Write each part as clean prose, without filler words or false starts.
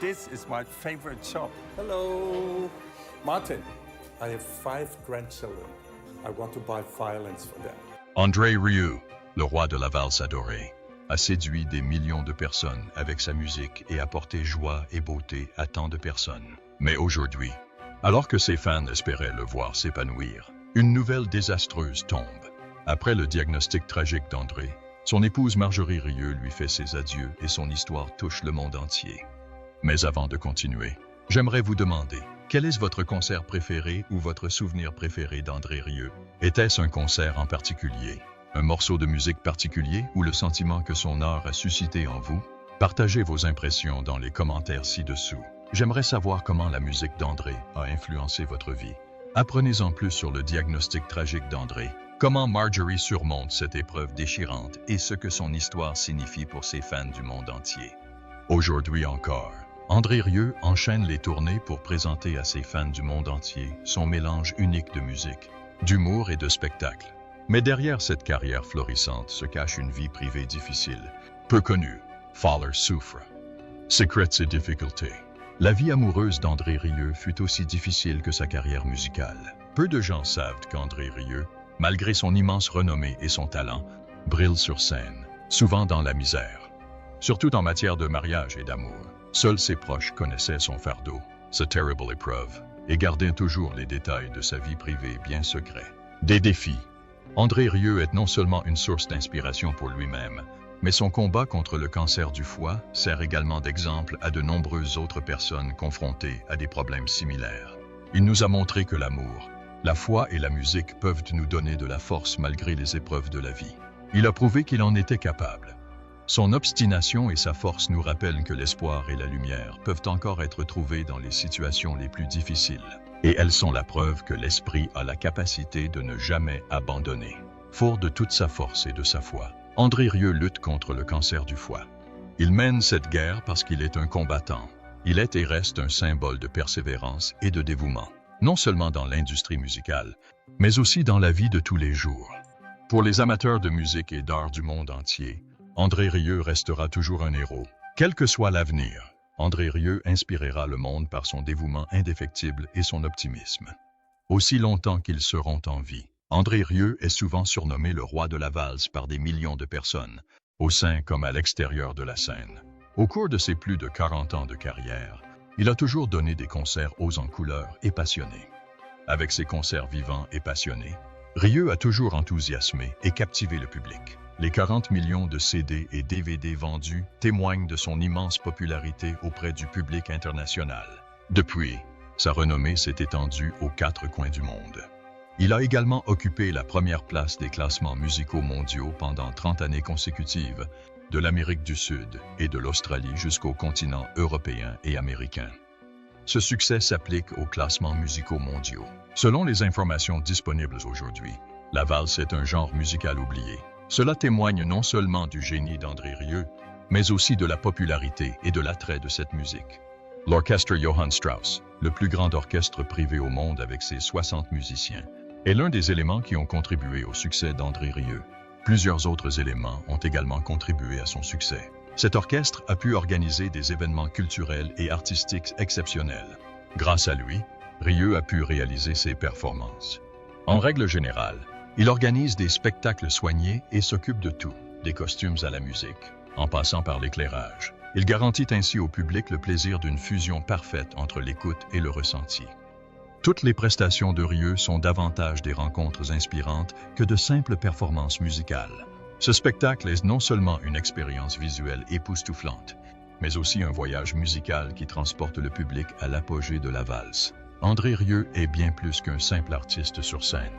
this is my favorite shop. Hello. Martin, I have 5 grandchildren. I want to buy violins for them. André Rieu, le roi de la valse adorée, a séduit des millions de personnes avec sa musique et apporté joie et beauté à tant de personnes. Mais aujourd'hui, alors que ses fans espéraient le voir s'épanouir, une nouvelle désastreuse tombe. Après le diagnostic tragique d'André, son épouse Marjorie Rieu lui fait ses adieux et son histoire touche le monde entier. Mais avant de continuer, j'aimerais vous demander, quel est votre concert préféré ou votre souvenir préféré d'André Rieu? Était-ce un concert en particulier, un morceau de musique particulier ou le sentiment que son art a suscité en vous? Partagez vos impressions dans les commentaires ci-dessous. J'aimerais savoir comment la musique d'André a influencé votre vie. Apprenez-en plus sur le diagnostic tragique d'André, comment Marjorie surmonte cette épreuve déchirante et ce que son histoire signifie pour ses fans du monde entier. Aujourd'hui encore, André Rieu enchaîne les tournées pour présenter à ses fans du monde entier son mélange unique de musique, d'humour et de spectacle. Mais derrière cette carrière florissante se cache une vie privée difficile, peu connue. Fowler souffre. Secrets et difficultés. La vie amoureuse d'André Rieu fut aussi difficile que sa carrière musicale. Peu de gens savent qu'André Rieu, malgré son immense renommée et son talent, brille sur scène, souvent dans la misère. Surtout en matière de mariage et d'amour. Seuls ses proches connaissaient son fardeau, sa terrible épreuve, et gardaient toujours les détails de sa vie privée bien secrets. Des défis. André Rieu est non seulement une source d'inspiration pour lui-même, mais son combat contre le cancer du foie sert également d'exemple à de nombreuses autres personnes confrontées à des problèmes similaires. Il nous a montré que l'amour, la foi et la musique peuvent nous donner de la force malgré les épreuves de la vie. Il a prouvé qu'il en était capable. Son obstination et sa force nous rappellent que l'espoir et la lumière peuvent encore être trouvés dans les situations les plus difficiles. Et elles sont la preuve que l'esprit a la capacité de ne jamais abandonner. Fort de toute sa force et de sa foi, André Rieu lutte contre le cancer du foie. Il mène cette guerre parce qu'il est un combattant. Il est et reste un symbole de persévérance et de dévouement, non seulement dans l'industrie musicale, mais aussi dans la vie de tous les jours. Pour les amateurs de musique et d'art du monde entier, André Rieu restera toujours un héros. Quel que soit l'avenir, André Rieu inspirera le monde par son dévouement indéfectible et son optimisme. Aussi longtemps qu'ils seront en vie, André Rieu est souvent surnommé le roi de la valse par des millions de personnes, au sein comme à l'extérieur de la scène. Au cours de ses plus de 40 ans de carrière, il a toujours donné des concerts hauts en couleurs et passionnés. Avec ses concerts vivants et passionnés, Rieu a toujours enthousiasmé et captivé le public. Les 40 millions de CD et DVD vendus témoignent de son immense popularité auprès du public international. Depuis, sa renommée s'est étendue aux 4 coins du monde. Il a également occupé la première place des classements musicaux mondiaux pendant 30 années consécutives, de l'Amérique du Sud et de l'Australie jusqu'au continent européen et américain. Ce succès s'applique aux classements musicaux mondiaux. Selon les informations disponibles aujourd'hui, la valse est un genre musical oublié. Cela témoigne non seulement du génie d'André Rieu, mais aussi de la popularité et de l'attrait de cette musique. L'orchestre Johann Strauss, le plus grand orchestre privé au monde avec ses 60 musiciens, est l'un des éléments qui ont contribué au succès d'André Rieu. Plusieurs autres éléments ont également contribué à son succès. Cet orchestre a pu organiser des événements culturels et artistiques exceptionnels. Grâce à lui, Rieu a pu réaliser ses performances. En règle générale, il organise des spectacles soignés et s'occupe de tout, des costumes à la musique, en passant par l'éclairage. Il garantit ainsi au public le plaisir d'une fusion parfaite entre l'écoute et le ressenti. Toutes les prestations de Rieu sont davantage des rencontres inspirantes que de simples performances musicales. Ce spectacle est non seulement une expérience visuelle époustouflante, mais aussi un voyage musical qui transporte le public à l'apogée de la valse. André Rieu est bien plus qu'un simple artiste sur scène.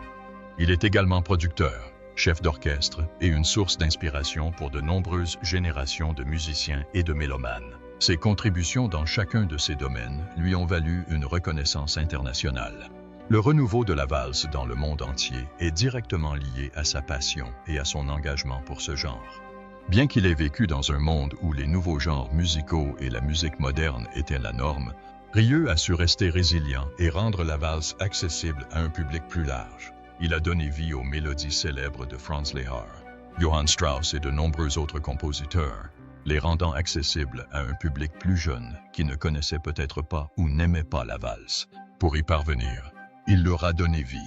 Il est également producteur, chef d'orchestre et une source d'inspiration pour de nombreuses générations de musiciens et de mélomanes. Ses contributions dans chacun de ces domaines lui ont valu une reconnaissance internationale. Le renouveau de la valse dans le monde entier est directement lié à sa passion et à son engagement pour ce genre. Bien qu'il ait vécu dans un monde où les nouveaux genres musicaux et la musique moderne étaient la norme, Rieu a su rester résilient et rendre la valse accessible à un public plus large. Il a donné vie aux mélodies célèbres de Franz Lehár, Johann Strauss et de nombreux autres compositeurs, les rendant accessibles à un public plus jeune qui ne connaissait peut-être pas ou n'aimait pas la valse. Pour y parvenir, il leur a donné vie.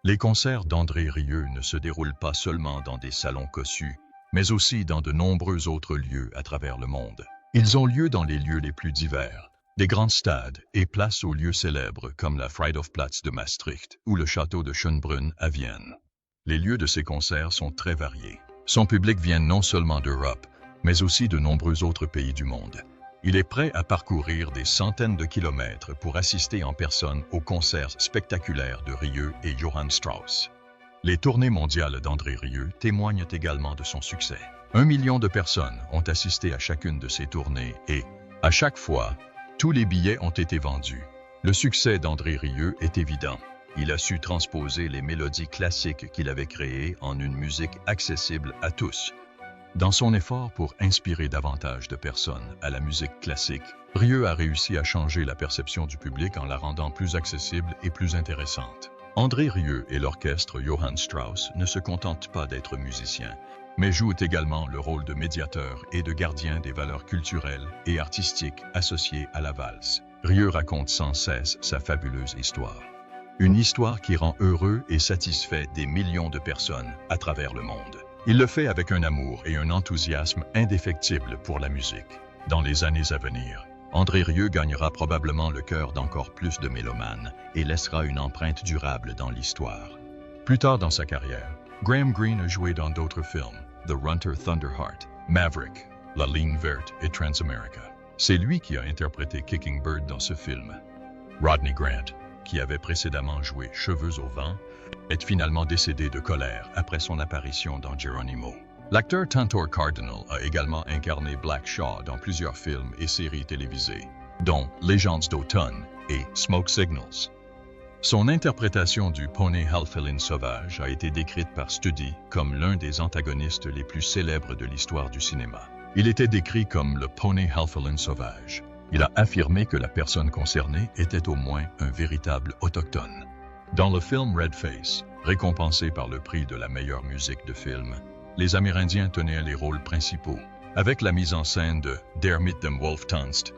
Les concerts d'André Rieu ne se déroulent pas seulement dans des salons cossus, mais aussi dans de nombreux autres lieux à travers le monde. Ils ont lieu dans les lieux les plus divers, des grands stades et place aux lieux célèbres comme la Friedhofplatz de Maastricht ou le château de Schönbrunn à Vienne. Les lieux de ces concerts sont très variés. Son public vient non seulement d'Europe, mais aussi de nombreux autres pays du monde. Il est prêt à parcourir des centaines de kilomètres pour assister en personne aux concerts spectaculaires de Rieu et Johann Strauss. Les tournées mondiales d'André Rieu témoignent également de son succès. 1 million de personnes ont assisté à chacune de ces tournées et, à chaque fois, tous les billets ont été vendus. Le succès d'André Rieu est évident. Il a su transposer les mélodies classiques qu'il avait créées en une musique accessible à tous. Dans son effort pour inspirer davantage de personnes à la musique classique, Rieu a réussi à changer la perception du public en la rendant plus accessible et plus intéressante. André Rieu et l'orchestre Johann Strauss ne se contentent pas d'être musiciens, mais jouent également le rôle de médiateurs et de gardiens des valeurs culturelles et artistiques associées à la valse. Rieu raconte sans cesse sa fabuleuse histoire. Une histoire qui rend heureux et satisfait des millions de personnes à travers le monde. Il le fait avec un amour et un enthousiasme indéfectibles pour la musique. Dans les années à venir, André Rieu gagnera probablement le cœur d'encore plus de mélomanes et laissera une empreinte durable dans l'histoire. Plus tard dans sa carrière, Graham Greene a joué dans d'autres films, The Runter Thunderheart, Maverick, La Ligne Verte et Transamerica. C'est lui qui a interprété Kicking Bird dans ce film. Rodney Grant, qui avait précédemment joué Cheveux au vent, est finalement décédé de colère après son apparition dans Geronimo. L'acteur Tantor Cardinal a également incarné Black Shaw dans plusieurs films et séries télévisées, dont Légendes d'automne et Smoke Signals. Son interprétation du poney Halfling sauvage a été décrite par Studi comme l'un des antagonistes les plus célèbres de l'histoire du cinéma. Il était décrit comme le poney Halfling sauvage. Il a affirmé que la personne concernée était au moins un véritable autochtone. Dans le film Red Face, récompensé par le prix de la meilleure musique de film, les Amérindiens tenaient les rôles principaux. Avec la mise en scène de Der mit dem Wolf tanzt,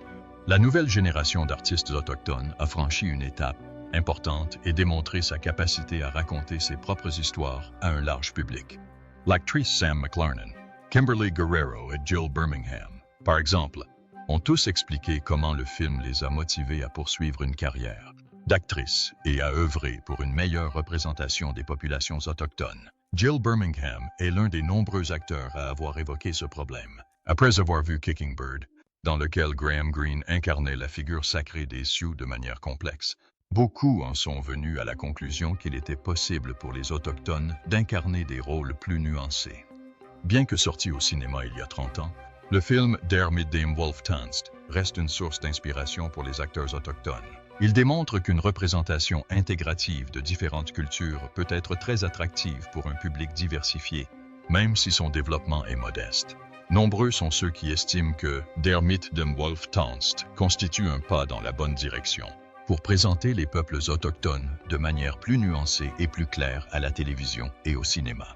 la nouvelle génération d'artistes autochtones a franchi une étape importante et démontré sa capacité à raconter ses propres histoires à un large public. L'actrice Sam McLarnon, Kimberly Guerrero et Jill Birmingham, par exemple, ont tous expliqué comment le film les a motivés à poursuivre une carrière d'actrice et à œuvrer pour une meilleure représentation des populations autochtones. Jill Birmingham est l'un des nombreux acteurs à avoir évoqué ce problème. Après avoir vu Kicking Bird, dans lequel Graham Greene incarnait la figure sacrée des Sioux de manière complexe, beaucoup en sont venus à la conclusion qu'il était possible pour les Autochtones d'incarner des rôles plus nuancés. Bien que sorti au cinéma il y a 30 ans, le film Der mit dem Wolf tanzt reste une source d'inspiration pour les acteurs autochtones. Il démontre qu'une représentation intégrative de différentes cultures peut être très attractive pour un public diversifié, même si son développement est modeste. Nombreux sont ceux qui estiment que Der mit dem Wolf tanzt constitue un pas dans la bonne direction pour présenter les peuples autochtones de manière plus nuancée et plus claire à la télévision et au cinéma.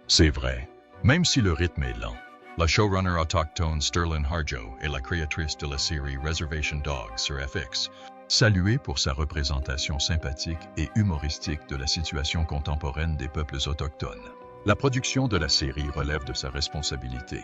C'est vrai, même si le rythme est lent. La showrunner autochtone Sterling Harjo est la créatrice de la série Reservation Dogs sur FX, saluée pour sa représentation sympathique et humoristique de la situation contemporaine des peuples autochtones. La production de la série relève de sa responsabilité.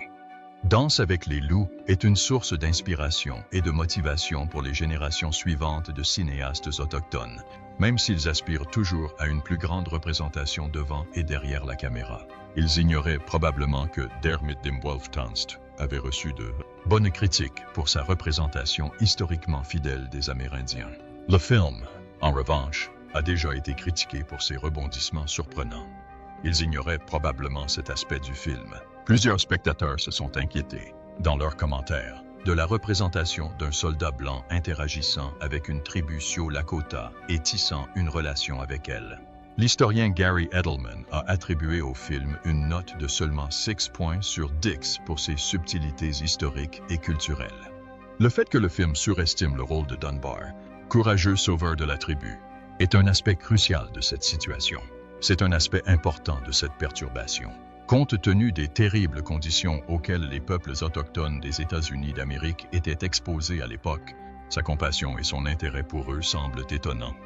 Danse avec les loups est une source d'inspiration et de motivation pour les générations suivantes de cinéastes autochtones, même s'ils aspirent toujours à une plus grande représentation devant et derrière la caméra. Ils ignoraient probablement que Der mit dem Wolf tanzt avait reçu de bonnes critiques pour sa représentation historiquement fidèle des Amérindiens. Le film, en revanche, a déjà été critiqué pour ses rebondissements surprenants. Ils ignoraient probablement cet aspect du film. Plusieurs spectateurs se sont inquiétés, dans leurs commentaires, de la représentation d'un soldat blanc interagissant avec une tribu Sioux-Lakota et tissant une relation avec elle. L'historien Gary Edelman a attribué au film une note de seulement 6 points sur 10 pour ses subtilités historiques et culturelles. Le fait que le film surestime le rôle de Dunbar, courageux sauveur de la tribu, est un aspect crucial de cette situation. C'est un aspect important de cette perturbation. Compte tenu des terribles conditions auxquelles les peuples autochtones des États-Unis d'Amérique étaient exposés à l'époque, sa compassion et son intérêt pour eux semblent étonnants.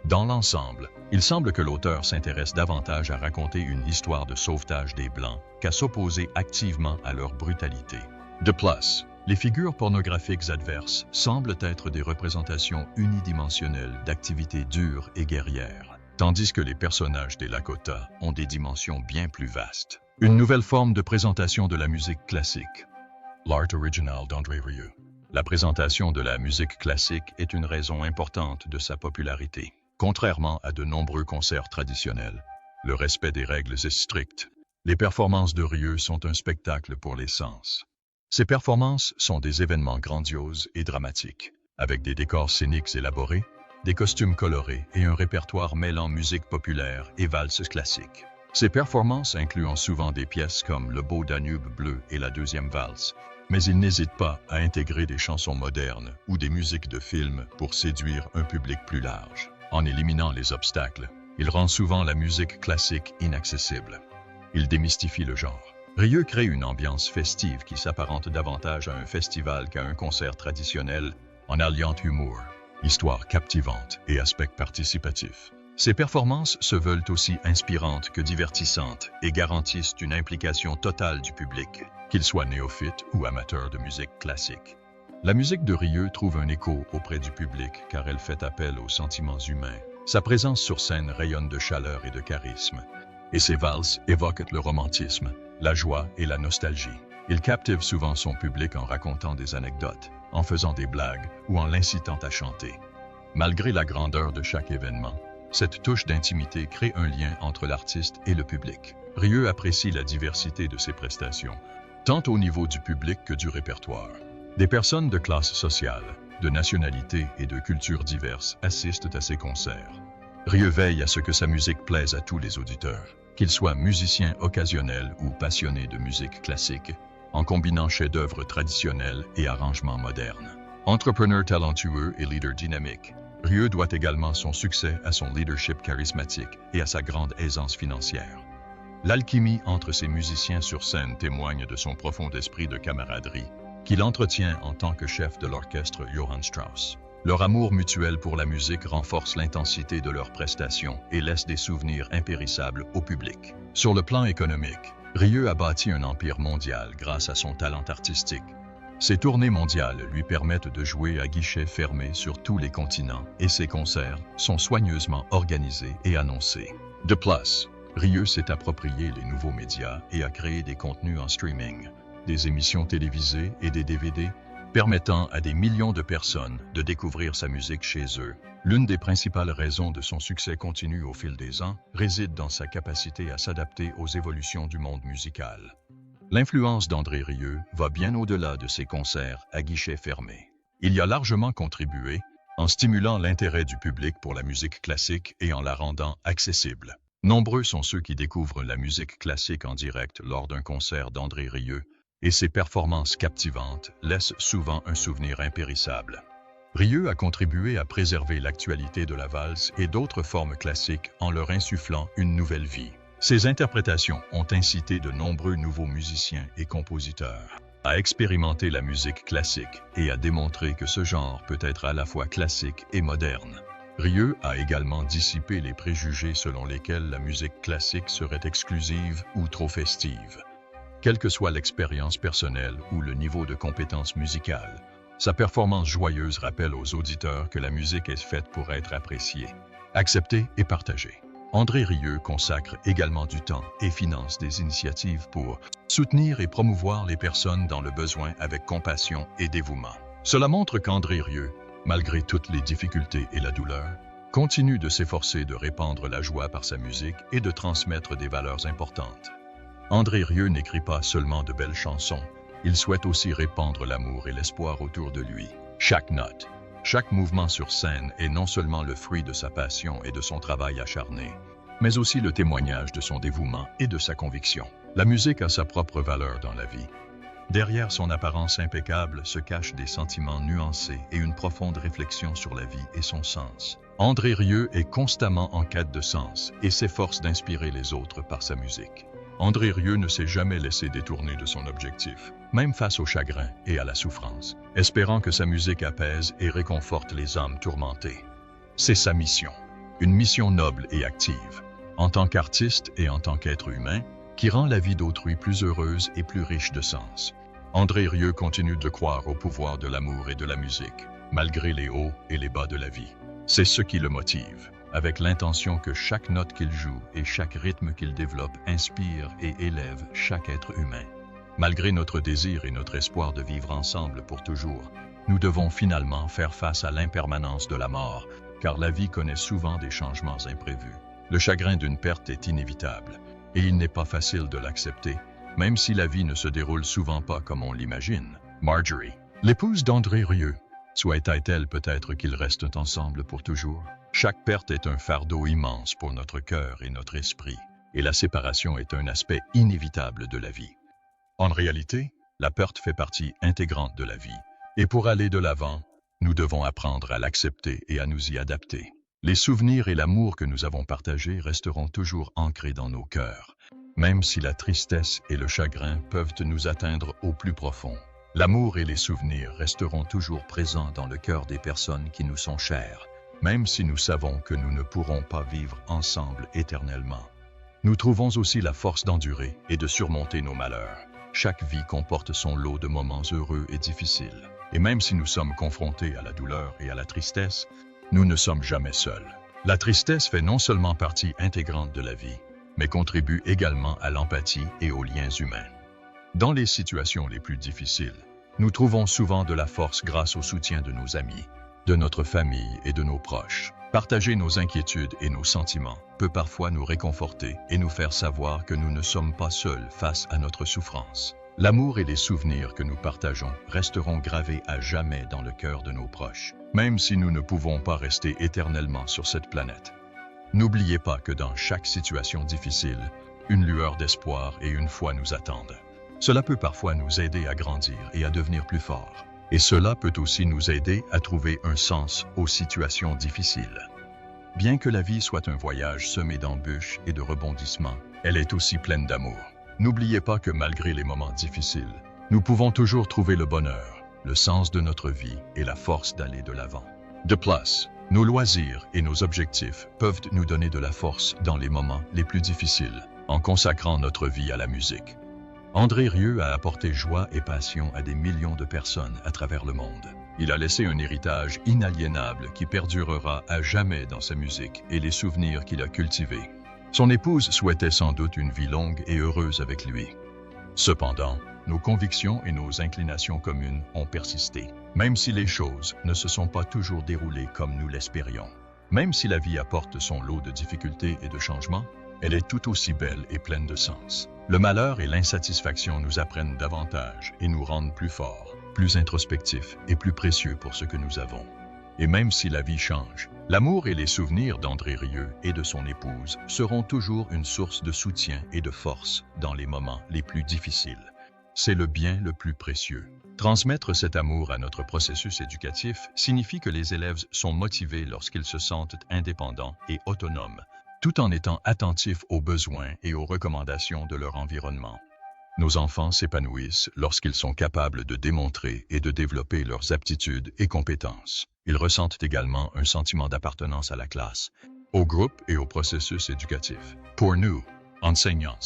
Dans l'ensemble, il semble que l'auteur s'intéresse davantage à raconter une histoire de sauvetage des Blancs qu'à s'opposer activement à leur brutalité. De plus, les figures pornographiques adverses semblent être des représentations unidimensionnelles d'activités dures et guerrières, tandis que les personnages des Lakota ont des dimensions bien plus vastes. Une nouvelle forme de présentation de la musique classique. L'art original d'André Rieu. La présentation de la musique classique est une raison importante de sa popularité. Contrairement à de nombreux concerts traditionnels, le respect des règles est strict. Les performances de Rieu sont un spectacle pour les sens. Ces performances sont des événements grandioses et dramatiques, avec des décors scéniques élaborés, des costumes colorés et un répertoire mêlant musique populaire et valses classiques. Ces performances incluant souvent des pièces comme Le Beau Danube bleu et la deuxième valse, mais il n'hésite pas à intégrer des chansons modernes ou des musiques de films pour séduire un public plus large. En éliminant les obstacles, il rend souvent la musique classique inaccessible. Il démystifie le genre. Rieu crée une ambiance festive qui s'apparente davantage à un festival qu'à un concert traditionnel en alliant humour, histoire captivante et aspect participatif. Ces performances se veulent aussi inspirantes que divertissantes et garantissent une implication totale du public, qu'il soit néophyte ou amateur de musique classique. La musique de Rieu trouve un écho auprès du public car elle fait appel aux sentiments humains. Sa présence sur scène rayonne de chaleur et de charisme, et ses valses évoquent le romantisme, la joie et la nostalgie. Il captive souvent son public en racontant des anecdotes, en faisant des blagues ou en l'incitant à chanter. Malgré la grandeur de chaque événement, cette touche d'intimité crée un lien entre l'artiste et le public. Rieu apprécie la diversité de ses prestations, tant au niveau du public que du répertoire. Des personnes de classe sociale, de nationalité et de cultures diverses assistent à ses concerts. Rieu veille à ce que sa musique plaise à tous les auditeurs, qu'ils soient musiciens occasionnels ou passionnés de musique classique, en combinant chefs-d'œuvre traditionnels et arrangements modernes. Entrepreneur talentueux et leader dynamique, Rieu doit également son succès à son leadership charismatique et à sa grande aisance financière. L'alchimie entre ses musiciens sur scène témoigne de son profond esprit de camaraderie, qu'il entretient en tant que chef de l'orchestre Johann Strauss. Leur amour mutuel pour la musique renforce l'intensité de leurs prestations et laisse des souvenirs impérissables au public. Sur le plan économique, Rieu a bâti un empire mondial grâce à son talent artistique. Ses tournées mondiales lui permettent de jouer à guichets fermés sur tous les continents et ses concerts sont soigneusement organisés et annoncés. De plus, Rieu s'est approprié les nouveaux médias et a créé des contenus en streaming, des émissions télévisées et des DVD, permettant à des millions de personnes de découvrir sa musique chez eux. L'une des principales raisons de son succès continu au fil des ans réside dans sa capacité à s'adapter aux évolutions du monde musical. L'influence d'André Rieu va bien au-delà de ses concerts à guichets fermés. Il y a largement contribué en stimulant l'intérêt du public pour la musique classique et en la rendant accessible. Nombreux sont ceux qui découvrent la musique classique en direct lors d'un concert d'André Rieu, et ses performances captivantes laissent souvent un souvenir impérissable. Rieu a contribué à préserver l'actualité de la valse et d'autres formes classiques en leur insufflant une nouvelle vie. Ses interprétations ont incité de nombreux nouveaux musiciens et compositeurs à expérimenter la musique classique et à démontrer que ce genre peut être à la fois classique et moderne. Rieu a également dissipé les préjugés selon lesquels la musique classique serait exclusive ou trop festive. Quelle que soit l'expérience personnelle ou le niveau de compétence musicale, sa performance joyeuse rappelle aux auditeurs que la musique est faite pour être appréciée, acceptée et partagée. André Rieu consacre également du temps et finance des initiatives pour soutenir et promouvoir les personnes dans le besoin avec compassion et dévouement. Cela montre qu'André Rieu, malgré toutes les difficultés et la douleur, continue de s'efforcer de répandre la joie par sa musique et de transmettre des valeurs importantes. André Rieu n'écrit pas seulement de belles chansons, il souhaite aussi répandre l'amour et l'espoir autour de lui. Chaque note, chaque mouvement sur scène est non seulement le fruit de sa passion et de son travail acharné, mais aussi le témoignage de son dévouement et de sa conviction. La musique a sa propre valeur dans la vie. Derrière son apparence impeccable se cachent des sentiments nuancés et une profonde réflexion sur la vie et son sens. André Rieu est constamment en quête de sens et s'efforce d'inspirer les autres par sa musique. André Rieu ne s'est jamais laissé détourner de son objectif, même face au chagrin et à la souffrance, espérant que sa musique apaise et réconforte les âmes tourmentées. C'est sa mission, une mission noble et active, en tant qu'artiste et en tant qu'être humain, qui rend la vie d'autrui plus heureuse et plus riche de sens. André Rieu continue de croire au pouvoir de l'amour et de la musique, malgré les hauts et les bas de la vie. C'est ce qui le motive, avec l'intention que chaque note qu'il joue et chaque rythme qu'il développe inspire et élève chaque être humain. Malgré notre désir et notre espoir de vivre ensemble pour toujours, nous devons finalement faire face à l'impermanence de la mort, car la vie connaît souvent des changements imprévus. Le chagrin d'une perte est inévitable, et il n'est pas facile de l'accepter, même si la vie ne se déroule souvent pas comme on l'imagine. Marjorie, l'épouse d'André Rieu, souhaita-t-elle peut-être qu'ils restent ensemble pour toujours? Chaque perte est un fardeau immense pour notre cœur et notre esprit, et la séparation est un aspect inévitable de la vie. En réalité, la perte fait partie intégrante de la vie, et pour aller de l'avant, nous devons apprendre à l'accepter et à nous y adapter. Les souvenirs et l'amour que nous avons partagés resteront toujours ancrés dans nos cœurs, même si la tristesse et le chagrin peuvent nous atteindre au plus profond. L'amour et les souvenirs resteront toujours présents dans le cœur des personnes qui nous sont chères, même si nous savons que nous ne pourrons pas vivre ensemble éternellement. Nous trouvons aussi la force d'endurer et de surmonter nos malheurs. Chaque vie comporte son lot de moments heureux et difficiles. Et même si nous sommes confrontés à la douleur et à la tristesse, nous ne sommes jamais seuls. La tristesse fait non seulement partie intégrante de la vie, mais contribue également à l'empathie et aux liens humains. Dans les situations les plus difficiles, nous trouvons souvent de la force grâce au soutien de nos amis, de notre famille et de nos proches. Partager nos inquiétudes et nos sentiments peut parfois nous réconforter et nous faire savoir que nous ne sommes pas seuls face à notre souffrance. L'amour et les souvenirs que nous partageons resteront gravés à jamais dans le cœur de nos proches, même si nous ne pouvons pas rester éternellement sur cette planète. N'oubliez pas que dans chaque situation difficile, une lueur d'espoir et une foi nous attendent. Cela peut parfois nous aider à grandir et à devenir plus forts. Et cela peut aussi nous aider à trouver un sens aux situations difficiles. Bien que la vie soit un voyage semé d'embûches et de rebondissements, elle est aussi pleine d'amour. N'oubliez pas que malgré les moments difficiles, nous pouvons toujours trouver le bonheur, le sens de notre vie et la force d'aller de l'avant. De plus, nos loisirs et nos objectifs peuvent nous donner de la force dans les moments les plus difficiles, en consacrant notre vie à la musique. André Rieu a apporté joie et passion à des millions de personnes à travers le monde. Il a laissé un héritage inaliénable qui perdurera à jamais dans sa musique et les souvenirs qu'il a cultivés. Son épouse souhaitait sans doute une vie longue et heureuse avec lui. Cependant, nos convictions et nos inclinations communes ont persisté, même si les choses ne se sont pas toujours déroulées comme nous l'espérions. Même si la vie apporte son lot de difficultés et de changements, elle est tout aussi belle et pleine de sens. Le malheur et l'insatisfaction nous apprennent davantage et nous rendent plus forts, plus introspectifs et plus précieux pour ce que nous avons. Et même si la vie change, l'amour et les souvenirs d'André Rieu et de son épouse seront toujours une source de soutien et de force dans les moments les plus difficiles. C'est le bien le plus précieux. Transmettre cet amour à notre processus éducatif signifie que les élèves sont motivés lorsqu'ils se sentent indépendants et autonomes, tout en étant attentifs aux besoins et aux recommandations de leur environnement. Nos enfants s'épanouissent lorsqu'ils sont capables de démontrer et de développer leurs aptitudes et compétences. Ils ressentent également un sentiment d'appartenance à la classe, au groupe et au processus éducatif. Pour nous, enseignants,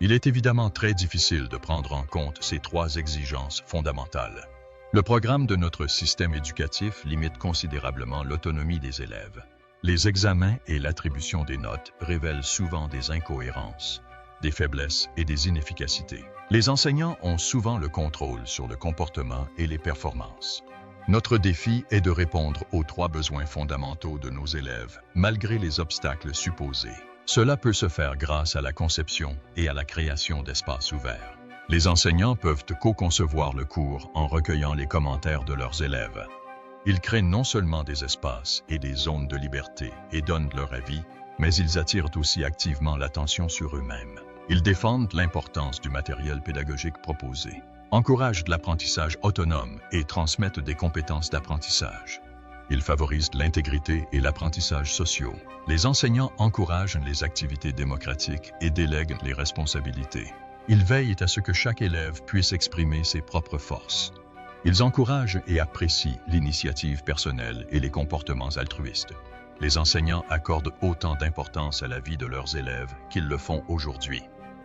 il est évidemment très difficile de prendre en compte ces trois exigences fondamentales. Le programme de notre système éducatif limite considérablement l'autonomie des élèves. Les examens et l'attribution des notes révèlent souvent des incohérences, des faiblesses et des inefficacités. Les enseignants ont souvent le contrôle sur le comportement et les performances. Notre défi est de répondre aux trois besoins fondamentaux de nos élèves, malgré les obstacles supposés. Cela peut se faire grâce à la conception et à la création d'espaces ouverts. Les enseignants peuvent co-concevoir le cours en recueillant les commentaires de leurs élèves. Ils créent non seulement des espaces et des zones de liberté et donnent leur avis, mais ils attirent aussi activement l'attention sur eux-mêmes. Ils défendent l'importance du matériel pédagogique proposé, encouragent l'apprentissage autonome et transmettent des compétences d'apprentissage. Ils favorisent l'intégrité et l'apprentissage sociaux. Les enseignants encouragent les activités démocratiques et délèguent les responsabilités. Ils veillent à ce que chaque élève puisse exprimer ses propres forces. Ils encouragent et apprécient l'initiative personnelle et les comportements altruistes. Les enseignants accordent autant d'importance à la vie de leurs élèves qu'ils le font aujourd'hui.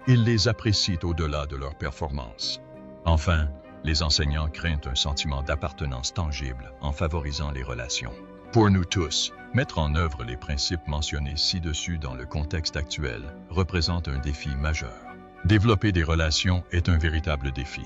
Ils les apprécient au-delà de leur performance. Enfin, les enseignants créent un sentiment d'appartenance tangible en favorisant les relations. Pour nous tous, mettre en œuvre les principes mentionnés ci-dessus dans le contexte actuel représente un défi majeur. Développer des relations est un véritable défi.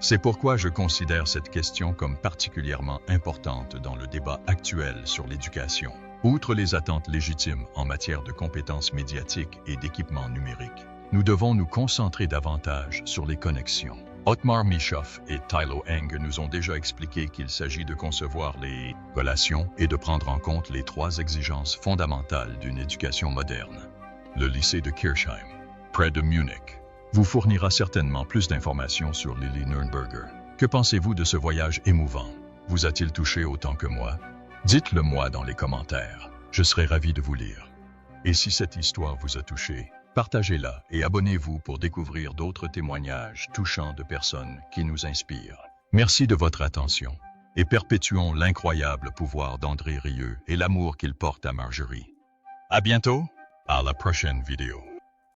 C'est pourquoi je considère cette question comme particulièrement importante dans le débat actuel sur l'éducation. Outre les attentes légitimes en matière de compétences médiatiques et d'équipements numériques, nous devons nous concentrer davantage sur les connexions. Otmar Bischoff et Tylo Eng nous ont déjà expliqué qu'il s'agit de concevoir les relations et de prendre en compte les 3 exigences fondamentales d'une éducation moderne. Le lycée de Kirchheim, près de Munich, vous fournira certainement plus d'informations sur Lili Nürnberger. Que pensez-vous de ce voyage émouvant? Vous a-t-il touché autant que moi? Dites-le moi dans les commentaires. Je serai ravi de vous lire. Et si cette histoire vous a touché, partagez-la et abonnez-vous pour découvrir d'autres témoignages touchants de personnes qui nous inspirent. Merci de votre attention et perpétuons l'incroyable pouvoir d'André Rieu et l'amour qu'il porte à Marjorie. À bientôt, à la prochaine vidéo.